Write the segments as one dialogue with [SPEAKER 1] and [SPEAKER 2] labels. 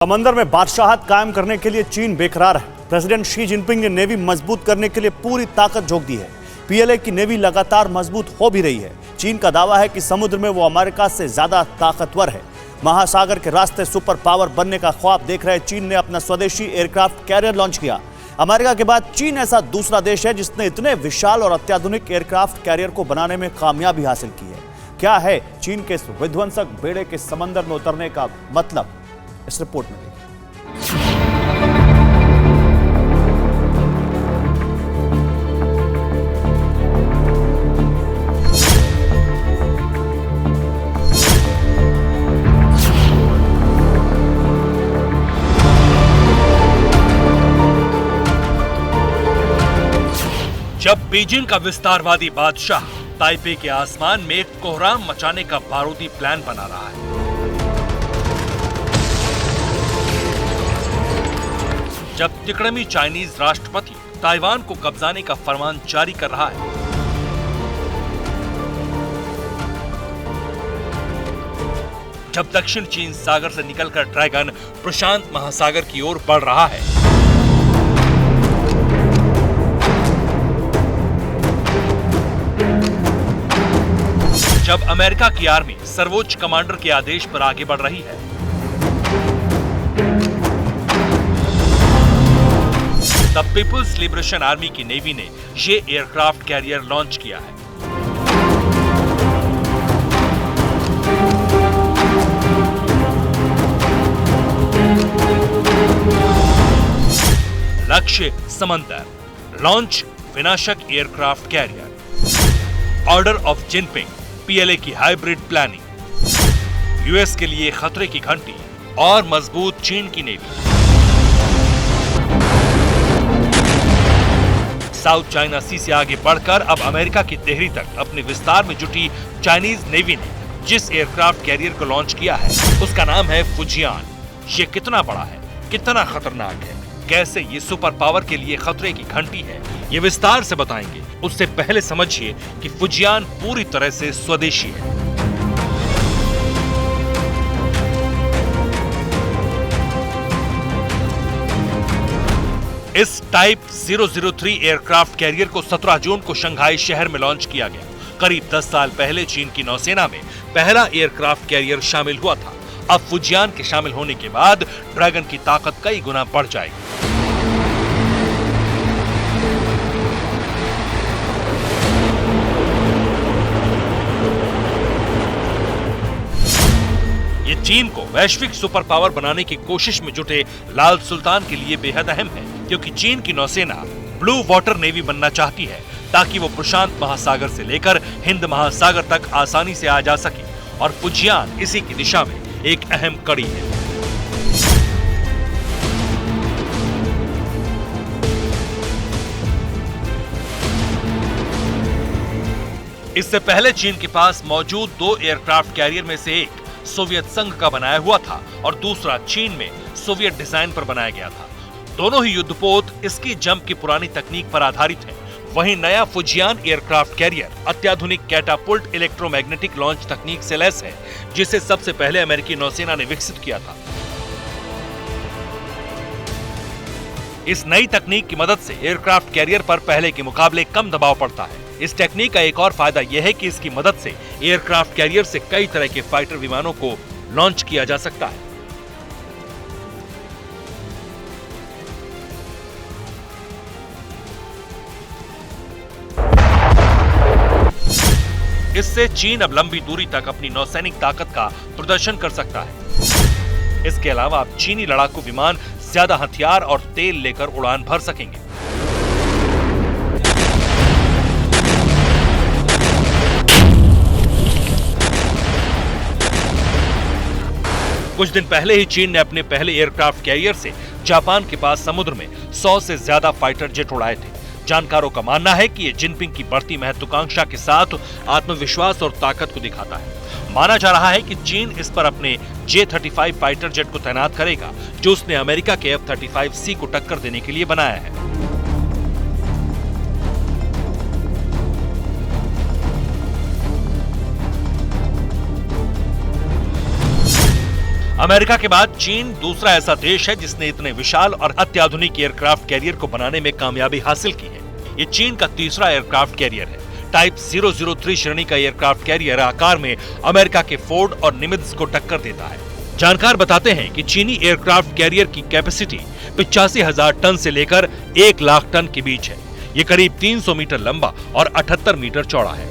[SPEAKER 1] समंदर में बादशाहत कायम करने के लिए चीन बेकरार है। प्रेसिडेंट शी जिनपिंग ने नेवी मजबूत करने के लिए पूरी ताकत झोंक दी है। पीएलए की नेवी लगातार मजबूत हो भी रही है। चीन का दावा है कि समुद्र में वो अमेरिका से ज्यादा ताकतवर है। महासागर के रास्ते सुपर पावर बनने का ख्वाब देख रहे चीन ने अपना स्वदेशी एयरक्राफ्ट कैरियर लॉन्च किया। अमेरिका के बाद चीन ऐसा दूसरा देश है जिसने इतने विशाल और अत्याधुनिक एयरक्राफ्ट कैरियर को बनाने में कामयाबी हासिल की है। क्या है चीन के इस विध्वंसक बेड़े के समंदर में उतरने का मतलब, इस रिपोर्ट में देखिए।
[SPEAKER 2] जब बीजिंग का विस्तारवादी बादशाह ताइपे के आसमान में कोहराम मचाने का बारूदी प्लान बना रहा है, जब तिकड़मी चाइनीज राष्ट्रपति ताइवान को कब्जाने का फरमान जारी कर रहा है, जब दक्षिण चीन सागर से निकलकर ड्रैगन प्रशांत महासागर की ओर बढ़ रहा है, जब अमेरिका की आर्मी सर्वोच्च कमांडर के आदेश पर आगे बढ़ रही है, तब पीपुल्स लिबरेशन आर्मी की नेवी ने ये एयरक्राफ्ट कैरियर लॉन्च किया है। लक्ष्य समंदर, लॉन्च विनाशक aircraft carrier, order of Jinping, PLA की हाइब्रिड प्लानिंग, यूएस के लिए खतरे की घंटी और मजबूत चीन की नेवी। साउथ चाइना सी से आगे बढ़कर अब अमेरिका की देहरी तक अपने विस्तार में जुटी चाइनीज नेवी ने जिस एयरक्राफ्ट कैरियर को लॉन्च किया है उसका नाम है फुजियान। ये कितना बड़ा है, कितना खतरनाक है, कैसे ये सुपर पावर के लिए खतरे की घंटी है, ये विस्तार से बताएंगे। उससे पहले समझिए कि फुजियान पूरी तरह से स्वदेशी है। इस टाइप 003 एयरक्राफ्ट कैरियर को 17 जून को शंघाई शहर में लॉन्च किया गया। करीब 10 साल पहले चीन की नौसेना में पहला एयरक्राफ्ट कैरियर शामिल हुआ था। अब फुजियान के शामिल होने के बाद ड्रैगन की ताकत कई गुना बढ़ जाएगी। ये चीन को वैश्विक सुपर पावर बनाने की कोशिश में जुटे लाल सुल्तान के लिए बेहद अहम है, क्योंकि चीन की नौसेना ब्लू वाटर नेवी बनना चाहती है ताकि वो प्रशांत महासागर से लेकर हिंद महासागर तक आसानी से आ जा सके, और फुजियान इसी की दिशा में एक अहम कड़ी है। इससे पहले चीन के पास मौजूद 2 एयरक्राफ्ट कैरियर में से एक सोवियत संघ का बनाया हुआ था और दूसरा चीन में सोवियत डिजाइन पर बनाया गया था। दोनों ही युद्धपोत इसकी जंप की पुरानी तकनीक पर आधारित है। वहीं नया फुजियान एयरक्राफ्ट कैरियर अत्याधुनिक कैटापुल्ट इलेक्ट्रोमैग्नेटिक लॉन्च तकनीक से लैस है, जिसे सबसे पहले अमेरिकी नौसेना ने विकसित किया था। इस नई तकनीक की मदद से एयरक्राफ्ट कैरियर पर पहले के मुकाबले कम दबाव पड़ता है। इस टेक्निक का एक और फायदा यह है कि इसकी मदद से एयरक्राफ्ट कैरियर से कई तरह के फाइटर विमानों को लॉन्च किया जा सकता है। इससे चीन अब लंबी दूरी तक अपनी नौसैनिक ताकत का प्रदर्शन कर सकता है। इसके अलावा अब चीनी लड़ाकू विमान ज्यादा हथियार और तेल लेकर उड़ान भर सकेंगे। कुछ दिन पहले ही चीन ने अपने पहले एयरक्राफ्ट कैरियर से जापान के पास समुद्र में 100 से ज्यादा फाइटर जेट उड़ाए थे। जानकारों का मानना है कि ये जिनपिंग की बढ़ती महत्वाकांक्षा के साथ आत्मविश्वास और ताकत को दिखाता है। माना जा रहा है कि चीन इस पर अपने J-35 फाइटर जेट को तैनात करेगा, जो उसने अमेरिका के F-35C को टक्कर देने के लिए बनाया है। अमेरिका के बाद चीन दूसरा ऐसा देश है जिसने इतने विशाल और अत्याधुनिक एयरक्राफ्ट कैरियर को बनाने में कामयाबी हासिल की है। ये चीन का तीसरा एयरक्राफ्ट कैरियर है। टाइप 003 श्रेणी का एयरक्राफ्ट कैरियर आकार में अमेरिका के फोर्ड और निमित्ज को टक्कर देता है। जानकार बताते हैं कि चीनी एयरक्राफ्ट कैरियर की कैपेसिटी 85,000 टन से लेकर 1 लाख टन के बीच है। ये करीब 300 मीटर लंबा और 78 मीटर चौड़ा है।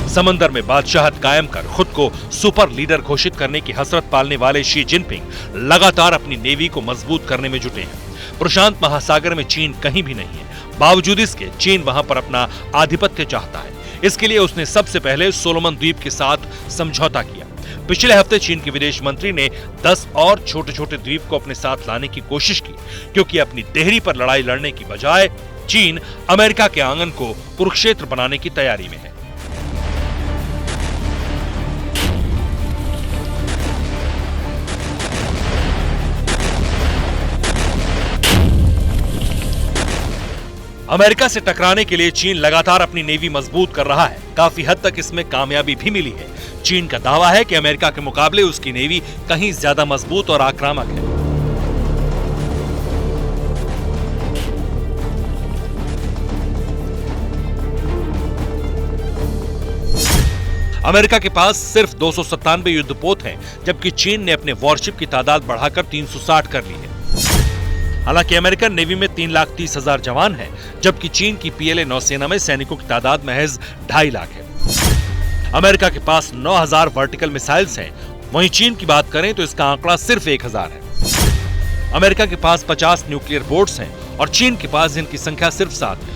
[SPEAKER 2] समंदर में बादशाहत कायम कर खुद को सुपर लीडर घोषित करने की हसरत पालने वाले शी जिनपिंग लगातार अपनी नेवी को मजबूत करने में जुटे हैं। प्रशांत महासागर में चीन कहीं भी नहीं है, बावजूद इसके चीन वहां पर अपना आधिपत्य चाहता है। इसके लिए उसने सबसे पहले सोलोमन द्वीप के साथ समझौता किया। पिछले हफ्ते चीन के विदेश मंत्री ने 10 और छोटे छोटे द्वीप को अपने साथ लाने की कोशिश की, क्योंकि अपनी देहरी पर लड़ाई लड़ने की बजाय चीन अमेरिका के आंगन को कुरुक्षेत्र बनाने की तैयारी में है। अमेरिका से टकराने के लिए चीन लगातार अपनी नेवी मजबूत कर रहा है। काफी हद तक इसमें कामयाबी भी मिली है। चीन का दावा है कि अमेरिका के मुकाबले उसकी नेवी कहीं ज्यादा मजबूत और आक्रामक है। अमेरिका के पास सिर्फ 297 युद्धपोत हैं, जबकि चीन ने अपने वॉरशिप की तादाद बढ़ाकर 360 कर ली है। हालांकि अमेरिकन नेवी में 3,30,000 जवान हैं, जबकि चीन की पीएलए नौसेना में सैनिकों की तादाद महज 2.5 लाख है। अमेरिका के पास 9,000 वर्टिकल मिसाइल्स हैं, वहीं चीन की बात करें तो इसका आंकड़ा सिर्फ 1,000 है। अमेरिका के पास 50 न्यूक्लियर बोर्ड्स हैं और चीन के पास इनकी संख्या सिर्फ 7 है।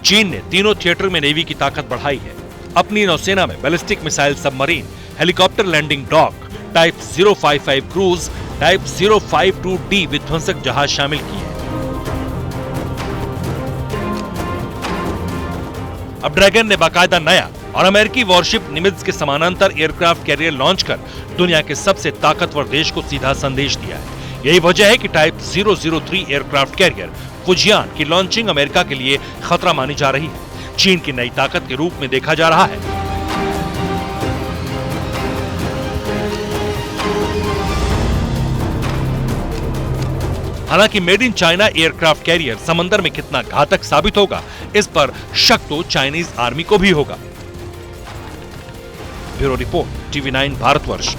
[SPEAKER 2] चीन ने तीनों थिएटर में नेवी की ताकत बढ़ाई है। अपनी नौसेना में ballistic missile submarine, helicopter landing dock, type 055 cruise, type 052D विध्वंसक जहाज शामिल किए हैं। अब ड्रैगन ने बाकायदा नया और अमेरिकी वॉरशिप निमित्ज के समानांतर एयरक्राफ्ट कैरियर लॉन्च कर दुनिया के सबसे ताकतवर देश को सीधा संदेश दिया है। यही वजह है कि टाइप 003 एयरक्राफ्ट कैरियर फुजियान की लॉन्चिंग अमेरिका के लिए खतरा मानी जा रही है। चीन की नई ताकत के रूप में देखा जा रहा है। हालांकि made in China aircraft carrier समंदर में कितना घातक साबित होगा, इस पर शक तो चाइनीज आर्मी को भी होगा। Bureau report, TV9 Bharatvarsh.